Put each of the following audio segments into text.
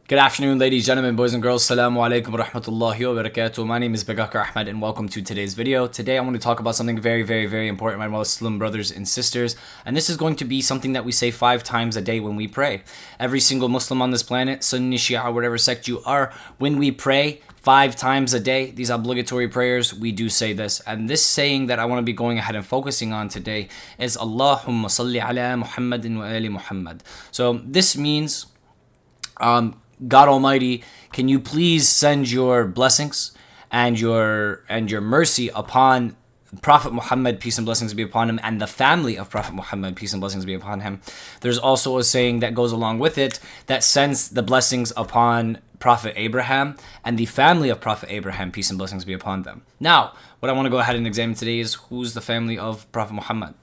Good afternoon, ladies, gentlemen, boys and girls. Assalamu alaikum wa rahmatullahi wa barakatuh. My name is Ahmed and welcome to today's video. Today I want to talk about something very important, my Muslim brothers and sisters. And this is going to be something that we say 5 times a day when we pray. Every single Muslim on this planet, Sunni, Shia, whatever sect you are, when we pray 5 times a day, these obligatory prayers, we do say this. And this saying that I want to be going ahead and focusing on today is Allahumma Salli ala Muhammadin wa aali Muhammad. So this means God Almighty, can you please send your blessings and your mercy upon Prophet Muhammad, peace and blessings be upon him, and the family of Prophet Muhammad, peace and blessings be upon him. There's also a saying that goes along with it that sends the blessings upon Prophet Abraham and the family of Prophet Abraham, peace and blessings be upon them. Now, what I want to go ahead and examine today is who's the family of Prophet Muhammad?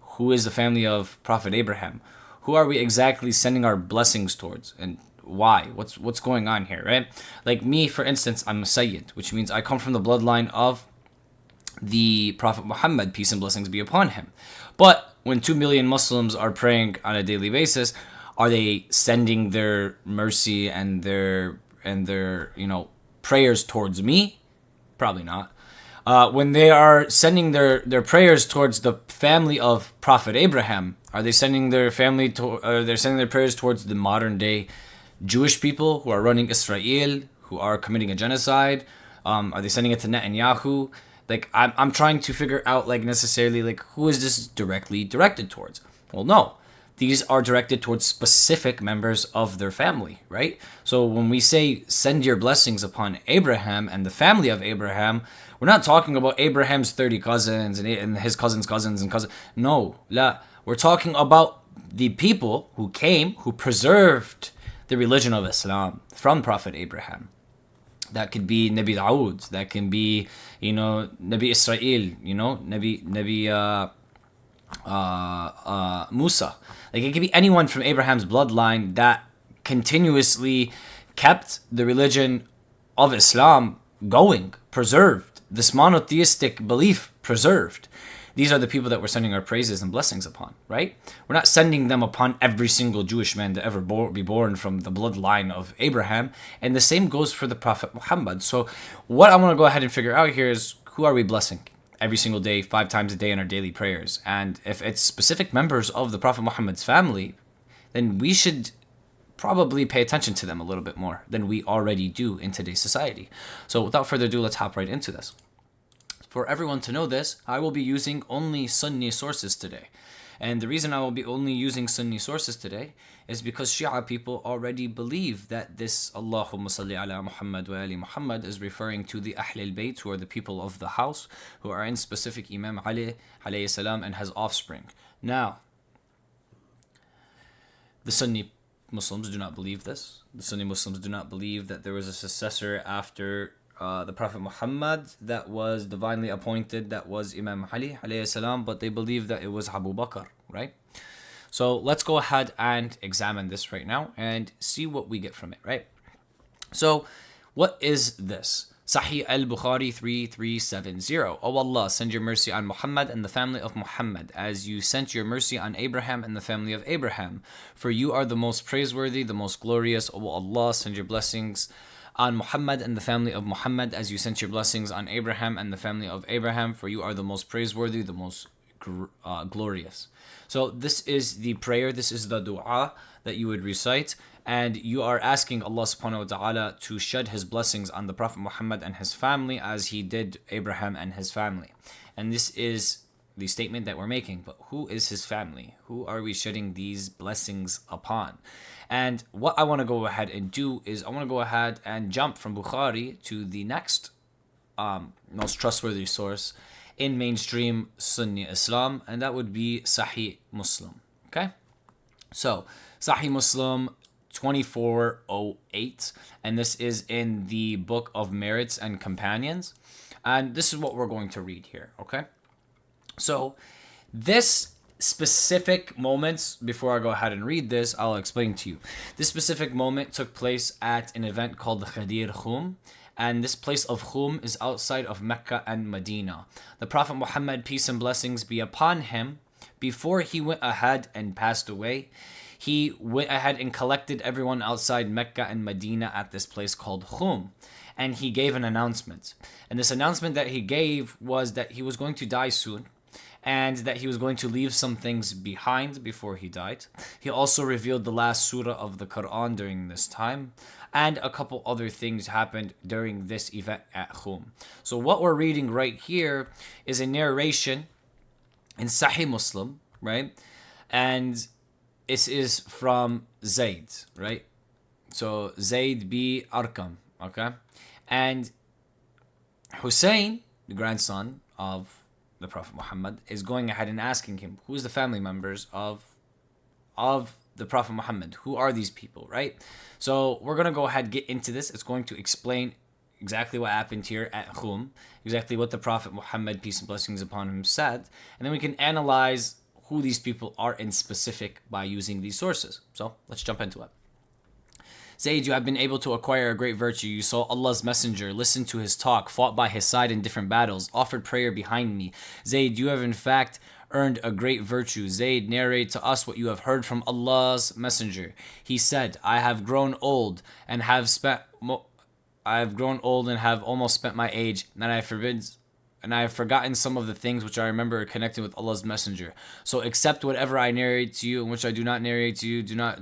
Who is the family of Prophet Abraham? Who are we exactly sending our blessings towards? And why? What's going on here, right? Like me, for instance, I'm a Sayyid, which means I come from the bloodline of the Prophet Muhammad, peace and blessings be upon him. But when 2 million Muslims are praying on a daily basis, are they sending their mercy and their prayers towards me? Probably not. When they are sending their prayers towards the family of Prophet Abraham, are they sending their they're sending their prayers towards the modern day Jewish people who are running Israel, who are committing a genocide? Are they sending it to Netanyahu? Like, I'm trying to figure out, like, necessarily, like, who is this directly directed towards? Well, no. These are directed towards specific members of their family, right? So when we say send your blessings upon Abraham and the family of Abraham, we're not talking about Abraham's 30 cousins and his cousins' cousins and cousins. No, la. We're talking about the people who came, who preserved the religion of Islam from Prophet Abraham. That could be Nabi Dawood. That can be, Nabi Israel. Nabi Musa. Like, it could be anyone from Abraham's bloodline that continuously kept the religion of Islam going, preserved, this monotheistic belief preserved. These are the people that we're sending our praises and blessings upon, right? We're not sending them upon every single Jewish man to ever be born from the bloodline of Abraham. And the same goes for the Prophet Muhammad. So what I want to go ahead and figure out here is, who are we blessing every single day, 5 times a day in our daily prayers? And if it's specific members of the Prophet Muhammad's family, then we should probably pay attention to them a little bit more than we already do in today's society. So without further ado, let's hop right into this. For everyone to know this, I will be using only Sunni sources today. And the reason I will be only using Sunni sources today is because Shia people already believe that this Allahumma Salli ala Muhammad wa aali Muhammad is referring to the Ahl al-Bayt, who are the people of the house, who are in specific Imam Ali alayhi salam and has offspring. Now, the Sunni Muslims do not believe this. The Sunni Muslims do not believe that there was a successor after the Prophet Muhammad that was divinely appointed, that was Imam Ali alayhi salam, but they believe that it was Abu Bakr, right? So let's go ahead and examine this right now and see what we get from it, right? So what is this? Sahih al-Bukhari 3370. O Allah, send your mercy on Muhammad and the family of Muhammad, as you sent your mercy on Abraham and the family of Abraham. For you are the most praiseworthy, the most glorious. O Allah, send your blessings on Muhammad and the family of Muhammad, as you sent your blessings on Abraham and the family of Abraham, for you are the most praiseworthy, the most glorious. So this is the prayer, this is the dua that you would recite, and you are asking Allah subhanahu wa ta'ala to shed his blessings on the Prophet Muhammad and his family as he did Abraham and his family. And this is the statement that we're making. But who is his family? Who are we shedding these blessings upon? And what I want to go ahead and do is I want to go ahead and jump from Bukhari to the next most trustworthy source in mainstream Sunni Islam, and that would be Sahih Muslim. Okay? So, Sahih Muslim 2408, and this is in the Book of Merits and Companions. And this is what we're going to read here, okay? So, this specific moments, before I go ahead and read this, I'll explain to you. This specific moment took place at an event called the Ghadir Khum, and this place of Khum is outside of Mecca and Medina. The Prophet Muhammad, peace and blessings be upon him, before he went ahead and passed away, he went ahead and collected everyone outside Mecca and Medina at this place called Khum. And he gave an announcement. And this announcement that he gave was that he was going to die soon, and that he was going to leave some things behind before he died. He also revealed the last surah of the Quran during this time, and a couple other things happened during this event at Khum. So what we're reading right here is a narration in Sahih Muslim, right? And this is from Zayd, right? So Zayd B. Arqam, okay? And Hussein, the grandson of the Prophet Muhammad, is going ahead and asking him, who's the family members of the Prophet Muhammad? Who are these people, right? So we're going to go ahead and get into this. It's going to explain exactly what happened here at Khum, exactly what the Prophet Muhammad, peace and blessings upon him, said, and then we can analyze who these people are in specific by using these sources. So let's jump into it. Zayd, you have been able to acquire a great virtue. You saw Allah's messenger, listened to his talk, fought by his side in different battles, offered prayer behind me. Zayd, you have in fact earned a great virtue. Zayd, narrate to us what you have heard from Allah's messenger. He said, I have grown old and have almost spent my age, and I have forgotten some of the things which I remember connected with Allah's messenger. So accept whatever I narrate to you, and which I do not narrate to you. Do not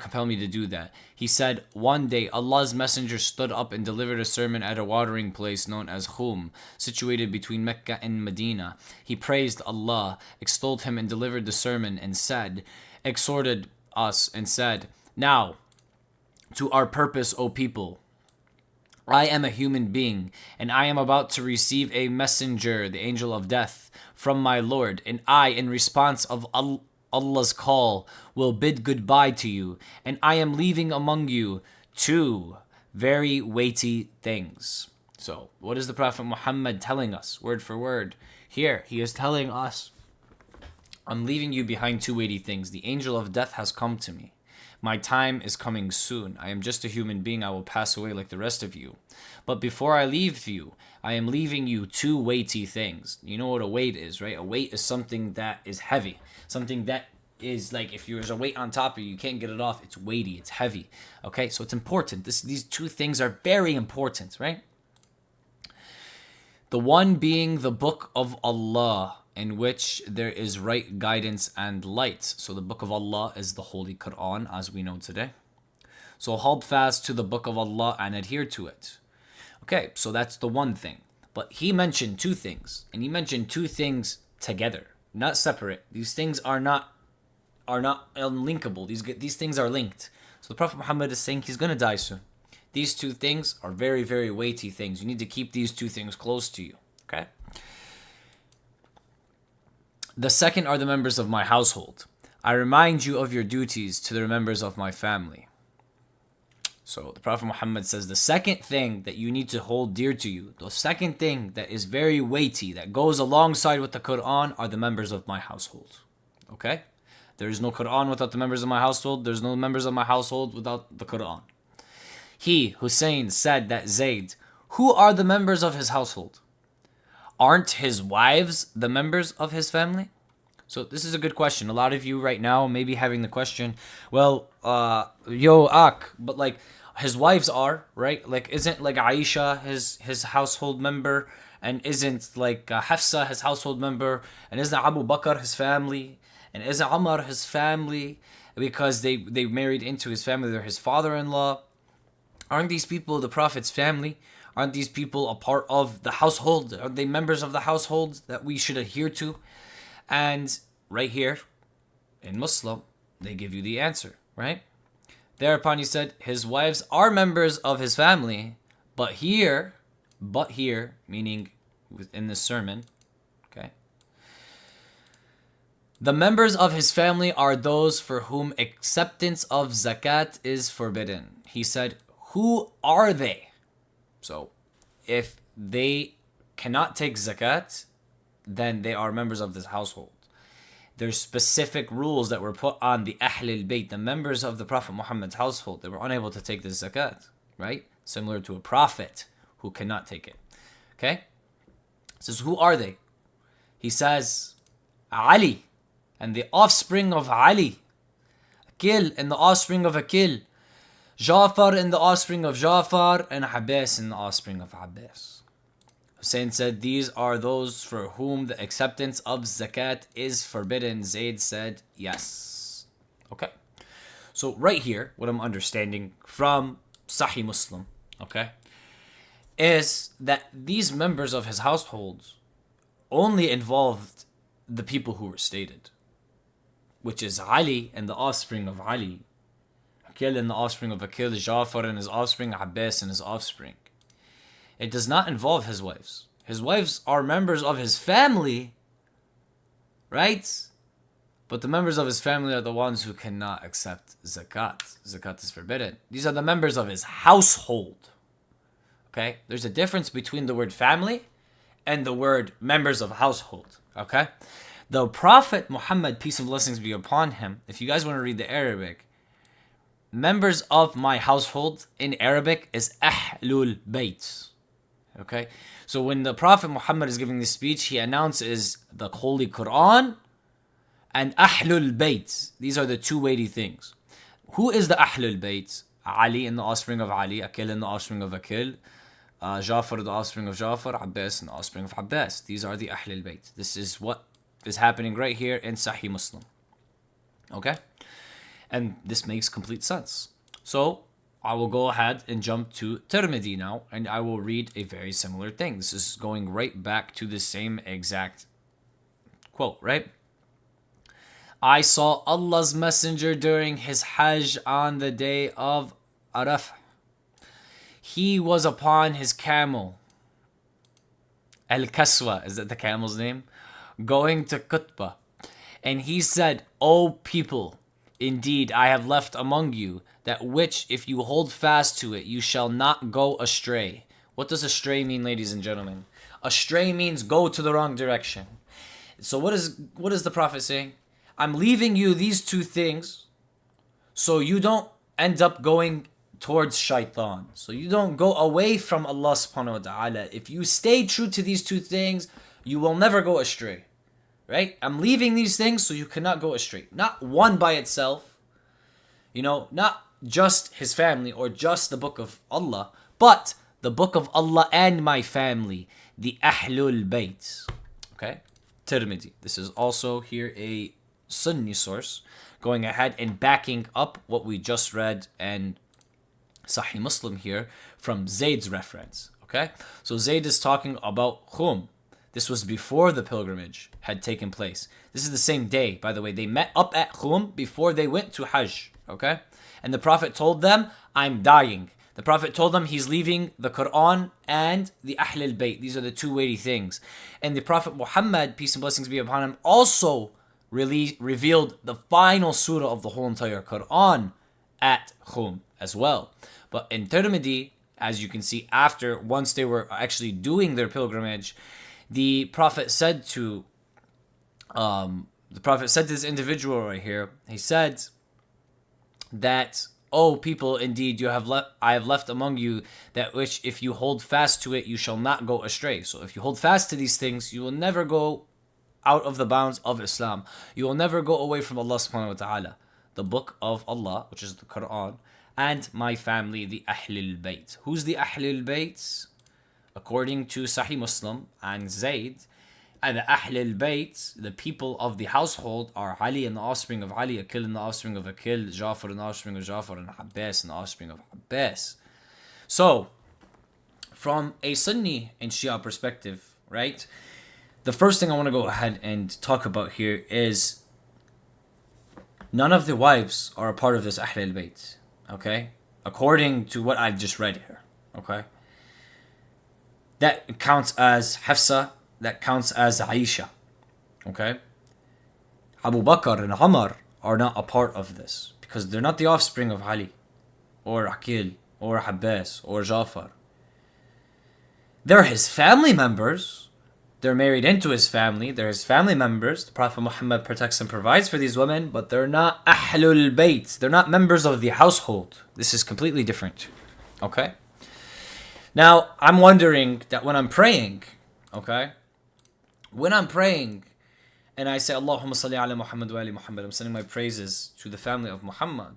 compel me to do that. He said, one day Allah's messenger stood up and delivered a sermon at a watering place known as Khum, situated between Mecca and Medina. He praised Allah, extolled him, and delivered the sermon, and exhorted us and said, now, to our purpose, O people. I am a human being, and I am about to receive a messenger, the angel of death, from my Lord, and I, in response of Allah's call, will bid goodbye to you, and I am leaving among you two very weighty things. So, what is the Prophet Muhammad telling us, word for word? Here, he is telling us, I'm leaving you behind two weighty things. The angel of death has come to me. My time is coming soon. I am just a human being. I will pass away like the rest of you. But before I leave you, I am leaving you two weighty things. You know what a weight is, right? A weight is something that is heavy. Something that is like, if there's a weight on top of you, you can't get it off. It's weighty. It's heavy. Okay, so it's important. These two things are very important, right? The one being the book of Allah, in which there is right guidance and light. So the book of Allah is the Holy Quran, as we know today. So hold fast to the book of Allah and adhere to it. Okay, so that's the one thing. But he mentioned two things, and he mentioned two things together, not separate. These things are not unlinkable. These things are linked. So the Prophet Muhammad is saying he's going to die soon. These two things are very, very weighty things. You need to keep these two things close to you. Okay? The second are the members of my household. I remind you of your duties to the members of my family. So the Prophet Muhammad says the second thing that you need to hold dear to you, the second thing that is very weighty, that goes alongside with the Quran, are the members of my household. Okay? There is no Quran without the members of my household. There's no members of my household without the Quran. He, Hussein, said that Zayd, who are the members of his household? Aren't his wives the members of his family? So this is a good question. A lot of you right now may be having the question, well, but like his wives are, right? Like isn't like Aisha his household member, and isn't like Hafsa his household member, and isn't Abu Bakr his family, and isn't Umar his family, because they married into his family, they're his father-in-law. Aren't these people the Prophet's family? Aren't these people a part of the household? Are they members of the household that we should adhere to? And right here, in Muslim, they give you the answer, right? Thereupon he said, his wives are members of his family, but here, meaning within this sermon, okay? The members of his family are those for whom acceptance of zakat is forbidden. He said, who are they? So, if they cannot take zakat, then they are members of this household. There's specific rules that were put on the Ahl al-Bayt, the members of the Prophet Muhammad's household. They were unable to take the zakat, right? Similar to a prophet who cannot take it. Okay? He says, who are they? He says, Ali, and the offspring of Ali, Akil and the offspring of Akil, Ja'far and the offspring of Ja'far, and Abbas and the offspring of Abbas. Hussein said, these are those for whom the acceptance of zakat is forbidden. Zayd said, yes. Okay. So right here, what I'm understanding from Sahih Muslim, okay, is that these members of his household only involved the people who were stated, which is Ali and the offspring of Ali, Akil and the offspring of Akil, Ja'far and his offspring, Abbas and his offspring. It does not involve his wives. His wives are members of his family, right? But the members of his family are the ones who cannot accept zakat. Zakat is forbidden. These are the members of his household. Okay? There's a difference between the word family and the word members of household. Okay? The Prophet Muhammad, peace and blessings be upon him, if you guys want to read the Arabic, members of my household in Arabic is Ahlul Bayt. Okay? So when the Prophet Muhammad is giving this speech, he announces the Holy Quran and Ahlul Bayt. These are the two weighty things. Who is the Ahlul Bayt? Ali and the offspring of Ali, Akil and the offspring of Akil, Ja'far the offspring of Ja'far, Abbas and the offspring of Abbas. These are the Ahlul Bayt. This is what is happening right here in Sahih Muslim. Okay? And this makes complete sense. So I will go ahead and jump to Tirmidhi now, and I will read a very similar thing. This is going right back to the same exact quote, right? I saw Allah's Messenger during his Hajj on the day of Arafah. He was upon his camel. Al-Kaswa, is that the camel's name? Going to Qutbah. And he said, O people, indeed I have left among you that which if you hold fast to it, you shall not go astray. What does astray mean, ladies and gentlemen? Astray means go to the wrong direction. So what is the Prophet saying? I'm leaving you these two things so you don't end up going towards shaitan. So you don't go away from Allah subhanahu wa ta'ala. If you stay true to these two things, you will never go astray. Right? I'm leaving these things so you cannot go astray. Not one by itself. Not just his family or just the book of Allah, but the book of Allah and my family, the Ahlul Bayt. Okay? Tirmidhi. This is also here a Sunni source going ahead and backing up what we just read and Sahih Muslim here from Zayd's reference. Okay? So Zayd is talking about Khum. This was before the pilgrimage had taken place. This is the same day, by the way. They met up at Khum before they went to Hajj. Okay? And the Prophet told them, I'm dying. The Prophet told them he's leaving the Quran and the Ahlul Bayt. These are the two weighty things. And the Prophet Muhammad, peace and blessings be upon him, also revealed the final surah of the whole entire Quran at Khum as well. But in Tirmidhi, as you can see, once they were actually doing their pilgrimage, the Prophet said to this individual right here, he said that, O people, indeed I have left among you that which if you hold fast to it, you shall not go astray. So if you hold fast to these things, you will never go out of the bounds of Islam. You will never go away from Allah subhanahu wa ta'ala. The book of Allah, which is the Quran, and my family, the Ahlul Bayt. Who's the Ahlul Bayt? According to Sahih Muslim and Zayd, and the Ahlul Bayt, the people of the household, are Ali and the offspring of Ali, Akil and the offspring of Akil, Ja'far and the offspring of Ja'far, and Abbas and the offspring of Abbas. So, from a Sunni and Shia perspective, right, the first thing I want to go ahead and talk about here is none of the wives are a part of this Ahlul Bayt, okay? According to what I've just read here, okay? That counts as Hafsa, that counts as Aisha, okay? Abu Bakr and Umar are not a part of this because they're not the offspring of Ali or Akil or Abbas or Ja'far. They're his family members. They're married into his family. They're his family members. The Prophet Muhammad protects and provides for these women, but they're not Ahlul Bayt. They're not members of the household. This is completely different. Okay? Now, I'm wondering that when I'm praying, okay? When I'm praying and I say, Allahumma salli ala Muhammad wa ali Muhammad, I'm sending my praises to the family of Muhammad.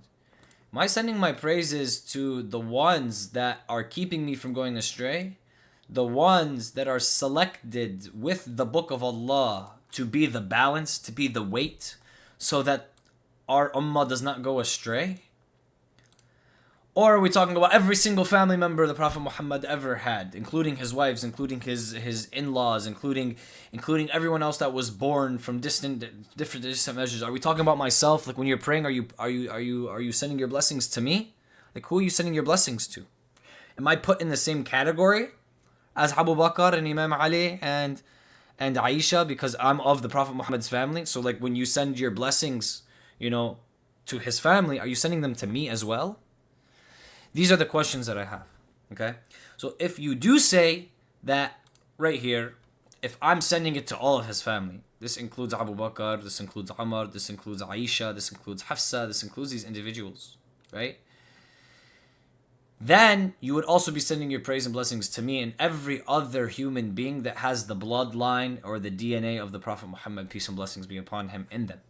Am I sending my praises to the ones that are keeping me from going astray? The ones that are selected with the book of Allah to be the balance, to be the weight, so that our ummah does not go astray? Or are we talking about every single family member the Prophet Muhammad ever had, including his wives, including his in-laws, including everyone else that was born from different measures? Are we talking about myself? Like when you're praying, are you sending your blessings to me? Like who are you sending your blessings to? Am I put in the same category as Abu Bakr and Imam Ali and Aisha because I'm of the Prophet Muhammad's family? So like when you send your blessings, to his family, are you sending them to me as well? These are the questions that I have, okay? So if you do say that right here, if I'm sending it to all of his family, this includes Abu Bakr, this includes Umar, this includes Aisha, this includes Hafsa, this includes these individuals, right? Then you would also be sending your praise and blessings to me and every other human being that has the bloodline or the DNA of the Prophet Muhammad, peace and blessings be upon him, in them,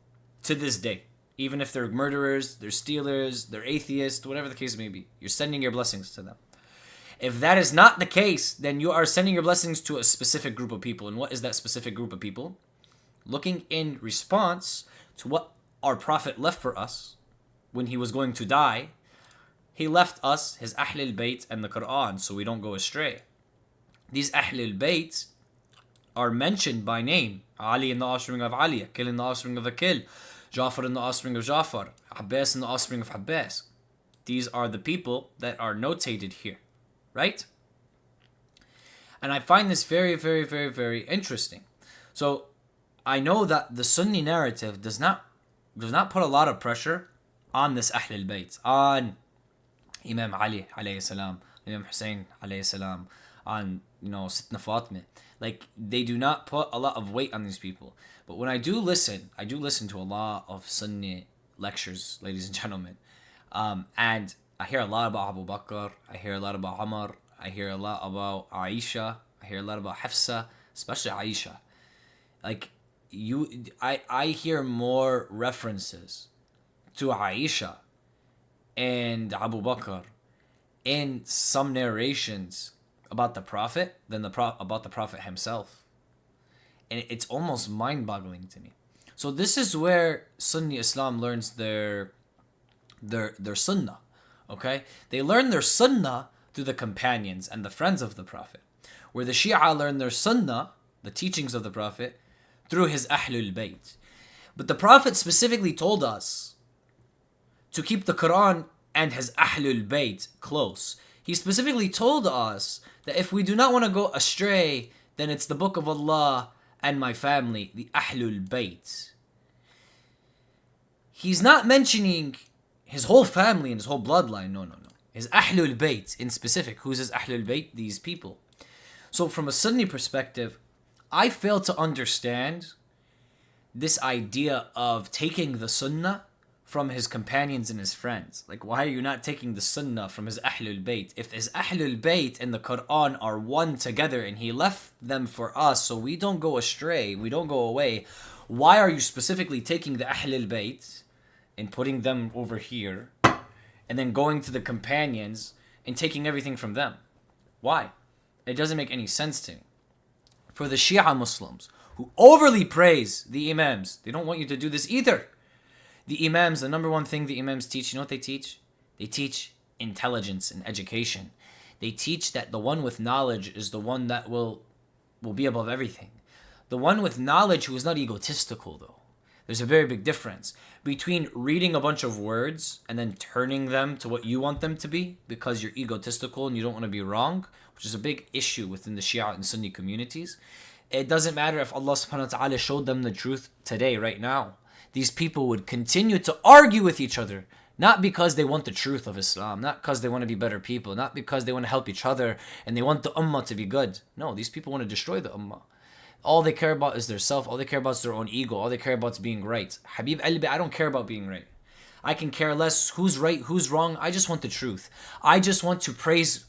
to this day. Even if they're murderers, they're stealers, they're atheists, whatever the case may be, you're sending your blessings to them. If that is not the case, then you are sending your blessings to a specific group of people. And what is that specific group of people? Looking in response to what our Prophet left for us when he was going to die, he left us his Ahlul Bayt and the Quran so we don't go astray. These Ahlul Bayt are mentioned by name. Ali in the offspring of Ali, Akil in the offspring of Akil, Jafar in the offspring of Jafar, Abbas in the offspring of Abbas. These are the people that are notated here, right? And I find this very, very, very, very interesting. So I know that the Sunni narrative does not put a lot of pressure on this Ahlul Bayt, on Imam Ali alayhi salam, Imam Hussein alayhi salam, on Sitna Fatima. Like they do not put a lot of weight on these people. But when I do listen to a lot of Sunni lectures, ladies and gentlemen, and I hear a lot about Abu Bakr, I hear a lot about Umar, I hear a lot about Aisha, I hear a lot about Hafsa, especially Aisha. Like I hear more references to Aisha and Abu Bakr in some narrations about the Prophet than about the Prophet himself. And it's almost mind-boggling to me. So this is where Sunni Islam learns their sunnah, okay? They learn their sunnah through the companions and the friends of the Prophet, where the Shia learn their sunnah, the teachings of the Prophet, through his Ahlul Bayt. But the Prophet specifically told us to keep the Quran and his Ahlul Bayt close. He specifically told us that if we do not want to go astray, then it's the book of Allah and my family, the Ahlul Bayt. He's not mentioning his whole family and his whole bloodline. No. His Ahlul Bayt in specific. Who's his Ahlul Bayt? These people. So from a Sunni perspective, I fail to understand this idea of taking the Sunnah from his companions and his friends. Like, why are you not taking the Sunnah from his Ahlul Bayt? If his Ahlul Bayt and the Quran are one together and he left them for us so we don't go astray, we don't go away, why are you specifically taking the Ahlul Bayt and putting them over here and then going to the companions and taking everything from them? Why? It doesn't make any sense to me. For the Shia Muslims who overly praise the Imams, they don't want you to do this either. The Imams, the number one thing the Imams teach, you know what they teach? They teach intelligence and education. They teach that the one with knowledge is the one that will be above everything. The one with knowledge who is not egotistical, though. There's a very big difference between reading a bunch of words and then turning them to what you want them to be because you're egotistical and you don't want to be wrong, which is a big issue within the Shia and Sunni communities. It doesn't matter if Allah subhanahu wa ta'ala showed them the truth today, right now. These people would continue to argue with each other, not because they want the truth of Islam, not because they want to be better people, not because they want to help each other and they want the ummah to be good. No, these people want to destroy the ummah. All they care about is their self, all they care about is their own ego, all they care about is being right. Habib Albi, I don't care about being right. I can care less who's right, who's wrong. I just want the truth. I just want to praise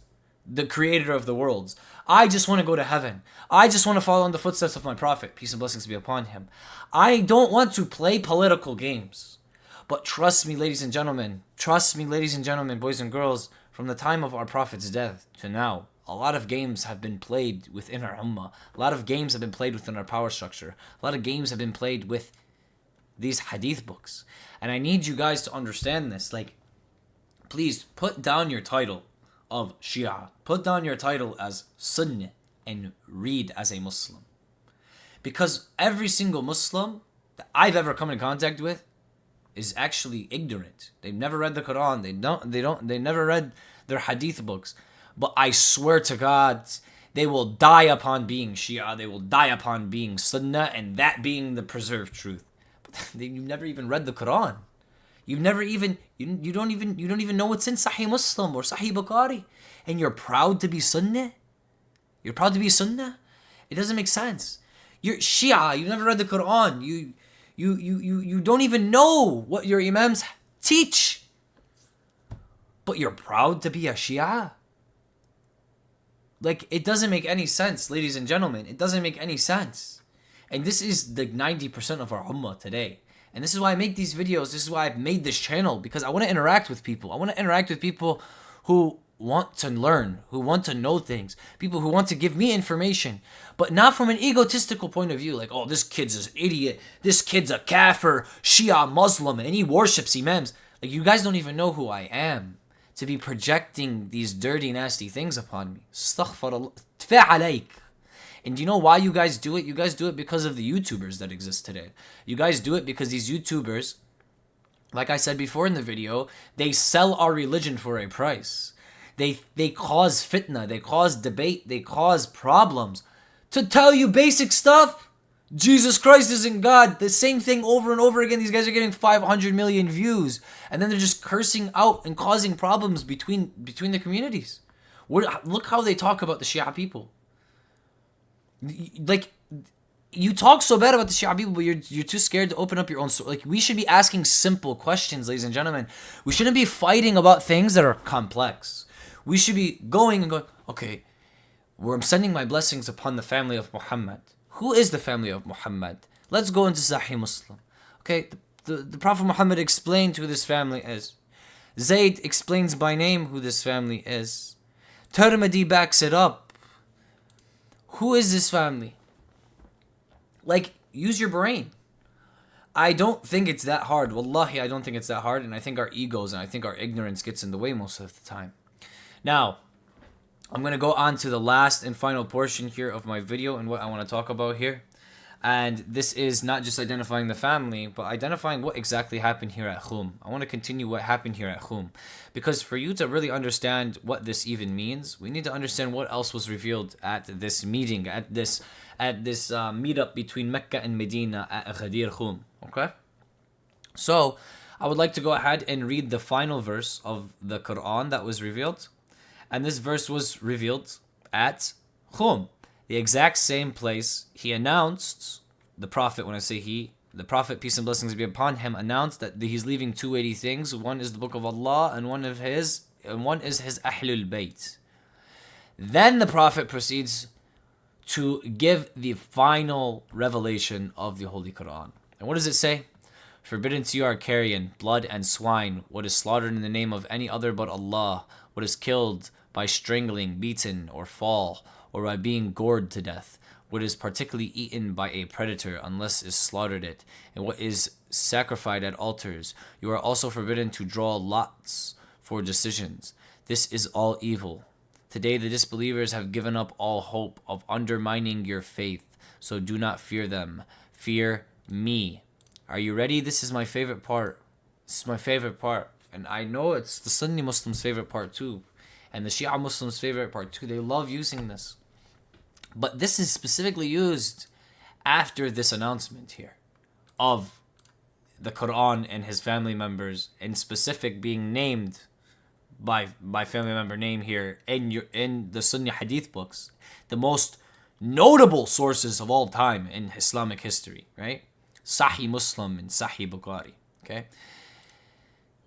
the creator of the worlds. I just want to go to heaven. I just want to follow in the footsteps of my prophet, peace and blessings be upon him. I don't want to play political games. But trust me, ladies and gentlemen, boys and girls, from the time of our prophet's death to now, a lot of games have been played within our ummah. A lot of games have been played within our power structure. A lot of games have been played with these hadith books. And I need you guys to understand this. Like, please put down your title of Shia. Put down your title as Sunni and read as a Muslim. Because every single Muslim that I've ever come in contact with is actually ignorant. They've never read the Quran. They never read their hadith books. But I swear to God, they will die upon being Shia. They will die upon being Sunnah, and that being the preserved truth. But you've never even read the Quran. You've never even you don't even know what's in Sahih Muslim or Sahih BUKARI, and you're proud to be Sunnah. You're proud to be Sunnah. It doesn't make sense. You're Shia. You've never read the Quran. You don't even know what your imams teach, but you're proud to be a Shia. Like, it doesn't make any sense, ladies and gentlemen. It doesn't make any sense. And this is the 90% of our ummah today. And this is why I make these videos. This is why I've made this channel, because I want to interact with people. I want to interact with people who want to learn, who want to know things, people who want to give me information, but not from an egotistical point of view. Like, oh, this kid's an idiot. This kid's a kafir, Shia, Muslim, and he worships imams. Like, you guys don't even know who I am to be projecting these dirty, nasty things upon me. Astaghfirullah. Tfa alayk. And do you know why you guys do it? You guys do it because of the YouTubers that exist today. You guys do it because these YouTubers, like I said before in the video, they sell our religion for a price. They cause fitna, they cause debate, they cause problems to tell you basic stuff. Jesus Christ isn't God. The same thing over and over again. These guys are getting 500 million views, and then they're just cursing out and causing problems between the communities. Look how they talk about the Shia people. Like, you talk so bad about the Shia people, but you're too scared to open up your own soul. Like, we should be asking simple questions, ladies and gentlemen. We shouldn't be fighting about things that are complex. We should be going, okay, I'm sending my blessings upon the family of Muhammad. Who is the family of Muhammad? Let's go into Sahih Muslim. Okay, the Prophet Muhammad explained who this family is. Zayd explains by name who this family is. TIRMIDHI backs it up. Who is this family? Like, use your brain. I don't think it's that hard. Wallahi, I don't think it's that hard. And I think our egos and I think our ignorance gets in the way most of the time. Now, I'm going to go on to the last and final portion here of my video and what I want to talk about here. And this is not just identifying the family, but identifying what exactly happened here at Khum. I want to continue what happened here at Khum. Because for you to really understand what this even means, we need to understand what else was revealed at this meeting, at this meetup between Mecca and Medina at Ghadir Khum. Okay? So, I would like to go ahead and read the final verse of the Quran that was revealed. And this verse was revealed at Khum, the exact same place he announced, the Prophet, when I say he, the Prophet, peace and blessings be upon him, announced that he's leaving 280 things. One is the Book of Allah, and one is his Ahlul Bayt. Then the Prophet proceeds to give the final revelation of the Holy Quran. And what does it say? Forbidden to you are carrion, blood, and swine, what is slaughtered in the name of any other but Allah, what is killed by strangling, beaten, or fall, or by being gored to death, what is particularly eaten by a predator unless is slaughtered it, and what is sacrificed at altars. You are also forbidden to draw lots for decisions. This is all evil. Today the disbelievers have given up all hope of undermining your faith, so do not fear them. Fear me. Are you ready? This is my favorite part. This is my favorite part. And I know it's the Sunni Muslims' favorite part too. And the Shia Muslims' favorite part too. They love using this. But this is specifically used after this announcement here of the Quran and his family members, in specific being named by family member name here in the Sunni Hadith books, the most notable sources of all time in Islamic history, right? Sahih Muslim and Sahih BUKARI. Okay?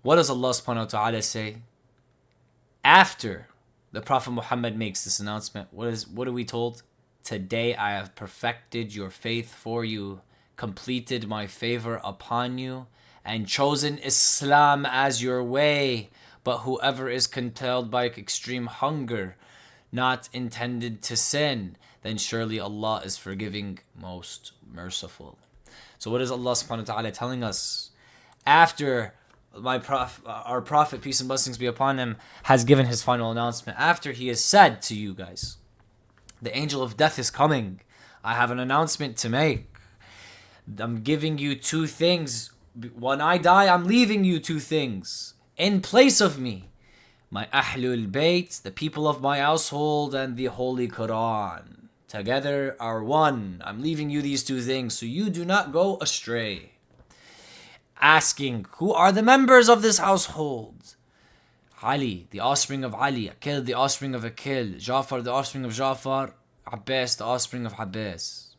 What does Allah subhanahu wa ta'ala say? After the Prophet Muhammad makes this announcement. What are we told? Today I have perfected your faith for you, completed my favor upon you, and chosen Islam as your way. But whoever is compelled by extreme hunger, not intended to sin, then surely Allah is forgiving, most merciful. So what is Allah subhanahu wa ta'ala telling us? After our Prophet, peace and blessings be upon him, has given his final announcement, after he has said to you guys, the angel of death is coming, I have an announcement to make, I'm giving you two things. When I die, I'm leaving you two things in place of me. My Ahlul Bayt, the people of my household, and the Holy Quran. Together are one. I'm leaving you these two things so you do not go astray. Asking, who are the members of this household? Ali, the offspring of Ali. Akil, the offspring of Akil. Jafar, the offspring of Jafar. Abbas, the offspring of Abbas.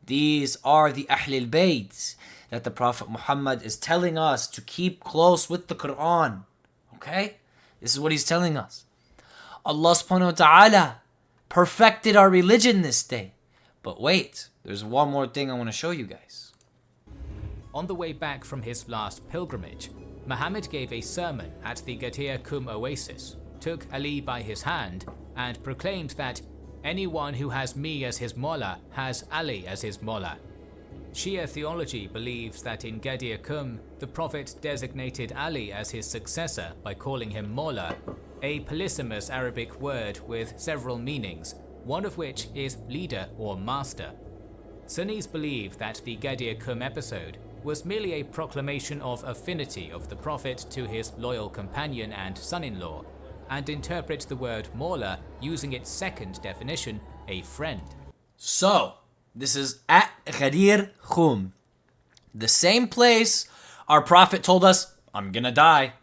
These are the Ahlul Bayt that the Prophet Muhammad is telling us to keep close with the Quran. Okay? This is what he's telling us. Allah subhanahu wa ta'ala perfected our religion this day. But wait, there's one more thing I want to show you guys. On the way back from his last pilgrimage, Muhammad gave a sermon at the Ghadir Kum oasis, took Ali by his hand, and proclaimed that anyone who has me as his Mawla has Ali as his Mawla. Shia theology believes that in Ghadir Kum, the Prophet designated Ali as his successor by calling him Mawla, a polysemous Arabic word with several meanings, one of which is leader or master. Sunnis believe that the Ghadir Kum episode was merely a proclamation of affinity of the Prophet to his loyal companion and son-in-law, and interpret the word Mawla using its second definition, a friend. So, this is at Ghadir Kum, the same place our Prophet told us, I'm gonna die.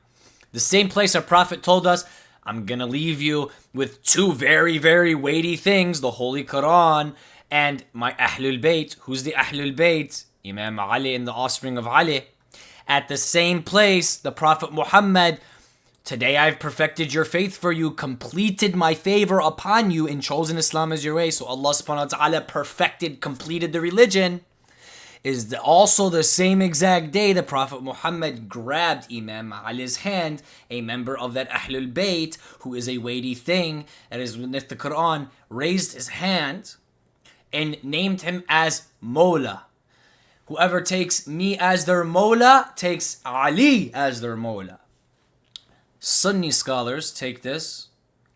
The same place our Prophet told us, I'm gonna leave you with two very, very weighty things, the Holy Quran and my Ahlul Bayt. Who's the Ahlul Bayt? Imam Ali and the offspring of Ali. At the same place, the Prophet Muhammad, today I've perfected your faith for you, completed my favor upon you, and chosen Islam as your way. So Allah subhanahu wa ta'ala perfected, completed the religion. Is also the same exact day the Prophet Muhammad grabbed Imam Ali's hand, a member of that Ahlul Bayt, who is a weighty thing, that is with the Quran, raised his hand and named him as Mawla. Whoever takes me as their Mawla takes Ali as their Mawla. Sunni scholars take this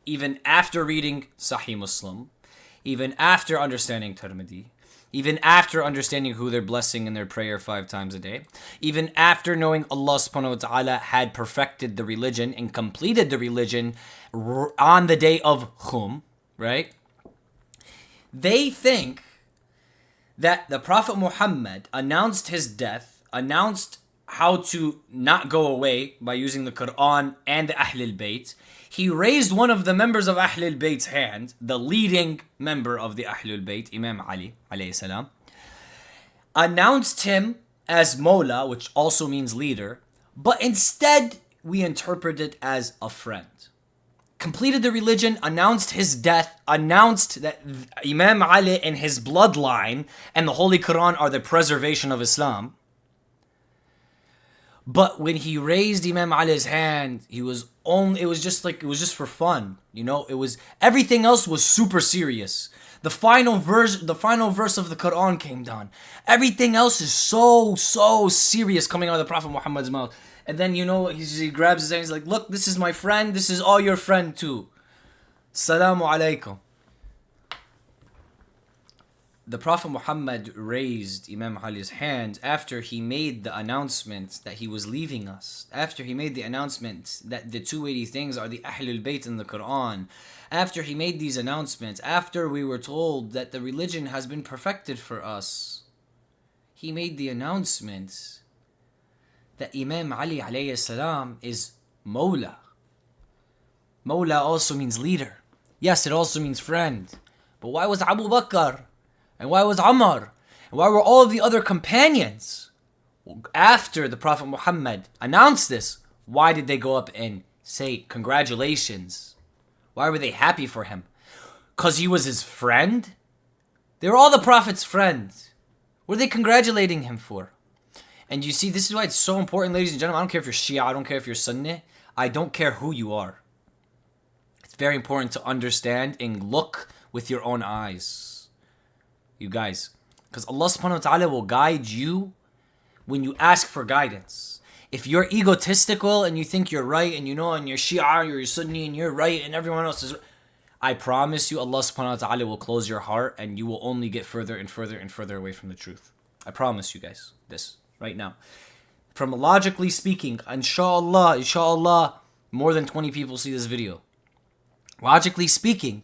even after reading Sahih Muslim, even after understanding TIRMIDHI, even after understanding who they're blessing in their prayer 5 times a day, even after knowing Allah subhanahu wa ta'ala had perfected the religion and completed the religion on the day of Khum, right? They think that the Prophet Muhammad announced his death, announced how to not go away by using the Quran and the Ahlul Bayt. He raised one of the members of Ahlul Bayt's hand, the leading member of the Ahlul Bayt, Imam Ali alayhi salam, announced him as Mawla, which also means leader, but instead we interpret it as a friend. Completed the religion, announced his death, announced that Imam Ali and his bloodline and the Holy Quran are the preservation of Islam. But when he raised Imam Ali's hand, it was just for fun, you know. It was, everything else was super serious. The final verse of the Quran came down. Everything else is so serious coming out of the Prophet Muhammad's mouth. And then, you know, he grabs his hand, he's like, look, this is my friend, this is all your friend too. Salamu alaikum. The Prophet Muhammad raised Imam Ali's hand after he made the announcement that he was leaving us. After he made the announcement that the two weighty things are the Ahlul Bayt and the Quran. After he made these announcements, after we were told that the religion has been perfected for us, he made the announcement that Imam Ali alayhi salam is Mawla. Mawla also means leader. Yes, it also means friend. But why was Abu Bakr? And why was Umar? And why were all of the other companions, after the Prophet Muhammad announced this, why did they go up and say congratulations? Why were they happy for him? Because he was his friend? They were all the Prophet's friends. What are they congratulating him for? And you see, this is why it's so important, ladies and gentlemen. I don't care if you're Shia, I don't care if you're Sunni. I don't care who you are. It's very important to understand and look with your own eyes. You guys. Because Allah subhanahu wa ta'ala will guide you when you ask for guidance. If you're egotistical and you think you're right and you know and you're Shia, you're Sunni and you're right and everyone else is... I promise you Allah subhanahu wa ta'ala will close your heart and you will only get further and further and further away from the truth. I promise you guys this right now. From logically speaking, inshallah, more than 20 people see this video. Logically speaking,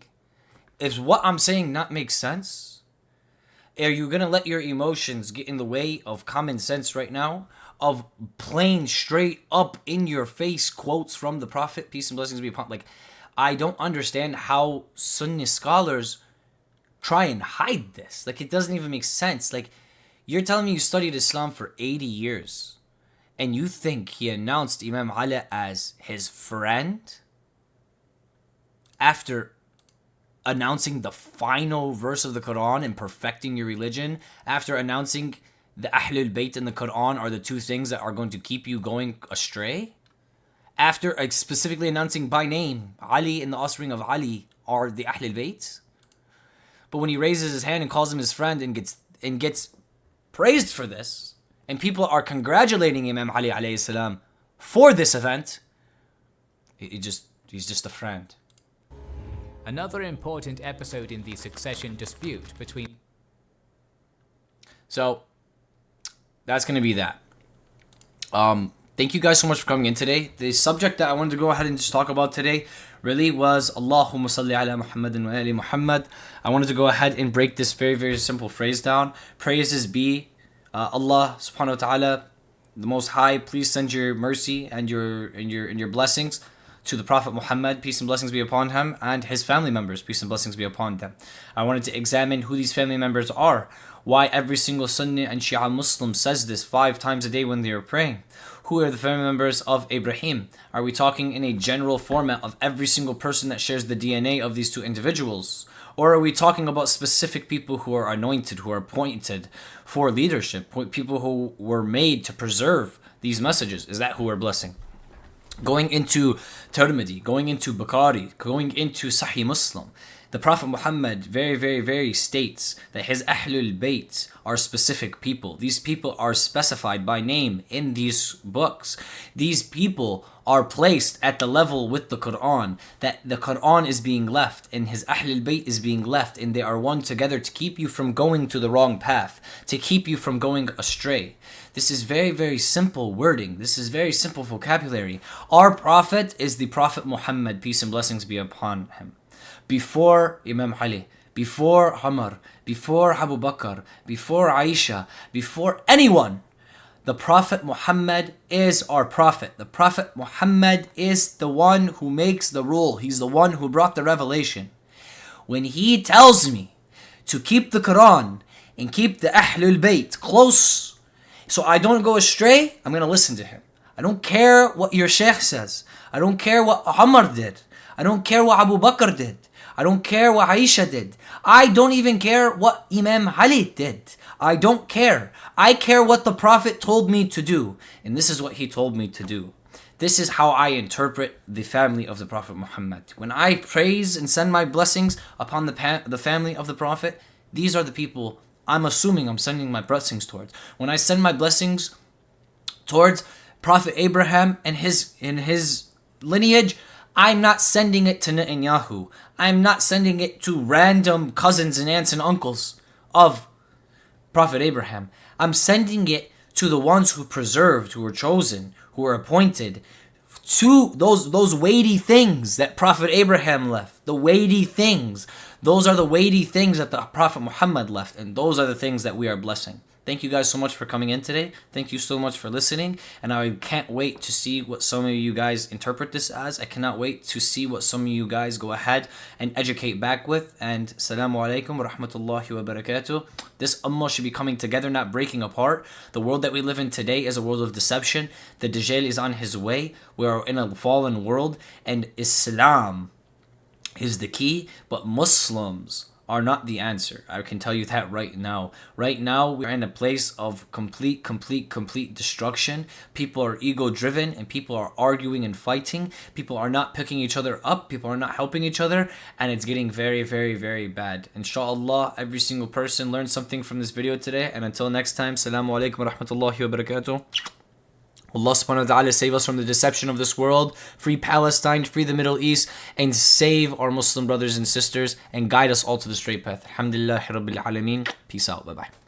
if what I'm saying not make sense, are you going to let your emotions get in the way of common sense right now? Of plain, straight up, in your face quotes from the Prophet, peace and blessings be upon. Like, I don't understand how Sunni scholars try and hide this. Like, it doesn't even make sense. Like, you're telling me you studied Islam for 80 years and you think he announced Imam Ali as his friend after announcing the final verse of the Quran and perfecting your religion, after announcing the Ahlul Bayt and the Quran are the two things that are going to keep you going astray, after specifically announcing by name Ali and the offspring of Ali are the Ahlul Bayt. But when he raises his hand and calls him his friend and gets praised for this, and people are congratulating Imam Ali alayhi salam for this event, he's just a friend. Another important episode in the succession dispute between... So, that's going to be that. Thank you guys so much for coming in today. The subject that I wanted to go ahead and just talk about today really was Allahumma Salli ala Muhammadin wa aali Muhammad. I wanted to go ahead and break this very, very simple phrase down. Praises be Allah subhanahu wa ta'ala, the Most High. Please send your mercy and your blessings to the Prophet Muhammad, peace and blessings be upon him, and his family members, peace and blessings be upon them. I wanted to examine who these family members are, why every single Sunni and Shia Muslim says this 5 times a day when they are praying. Who are the family members of Ibrahim? Are we talking in a general format of every single person that shares the DNA of these two individuals? Or are we talking about specific people who are anointed, who are appointed for leadership, people who were made to preserve these messages? Is that who we're blessing? Going into TIRMIDHI, going into BUKARI, going into Sahih Muslim, the Prophet Muhammad very, very, very states that his Ahlul Bayt are specific people. These people are specified by name in these books. These people are placed at the level with the Quran, that the Quran is being left and his Ahlul Bayt is being left, and they are one together to keep you from going to the wrong path, to keep you from going astray. This is very, very simple wording. This is very simple vocabulary. Our Prophet is the Prophet Muhammad, peace and blessings be upon him. Before Imam Ali, before Umar, before Abu Bakr, before Aisha, before anyone, the Prophet Muhammad is our Prophet. The Prophet Muhammad is the one who makes the rule. He's the one who brought the revelation. When he tells me to keep the Quran and keep the Ahlul Bayt close so I don't go astray, I'm going to listen to him. I don't care what your Sheikh says. I don't care what Umar did. I don't care what Abu Bakr did. I don't care what Aisha did. I don't even care what Imam Ali did. I don't care. I care what the Prophet told me to do. And this is what he told me to do. This is how I interpret the family of the Prophet Muhammad. When I praise and send my blessings upon the family of the Prophet, these are the people I'm assuming I'm sending my blessings towards. When I send my blessings towards Prophet Abraham and his lineage, I'm not sending it to Netanyahu. I'm not sending it to random cousins and aunts and uncles of Prophet Abraham. I'm sending it to the ones who preserved, who were chosen, who were appointed, to those weighty things that Prophet Abraham left. The weighty things. Those are the weighty things that the Prophet Muhammad left, and those are the things that we are blessing. Thank you guys so much for coming in today. Thank you so much for listening. And I can't wait to see what some of you guys interpret this as. I cannot wait to see what some of you guys go ahead and educate back with. And Assalamu alaikum wa rahmatullahi wa barakatuh. This ummah should be coming together, not breaking apart. The world that we live in today is a world of deception. The Dajjal is on his way. We are in a fallen world. And Islam is the key, but Muslims are not the answer. I can tell you that right now. Right now, we're in a place of complete destruction. People are ego driven and people are arguing and fighting. People are not picking each other up. People are not helping each other. And it's getting very bad. Inshallah, every single person learned something from this video today. And until next time, Assalamu alaikum wa rahmatullahi wa barakatuh. Allah subhanahu wa ta'ala save us from the deception of this world, free Palestine, free the Middle East, and save our Muslim brothers and sisters, and guide us all to the straight path. Alhamdulillah Rabbil Alameen. Peace out. Bye-bye.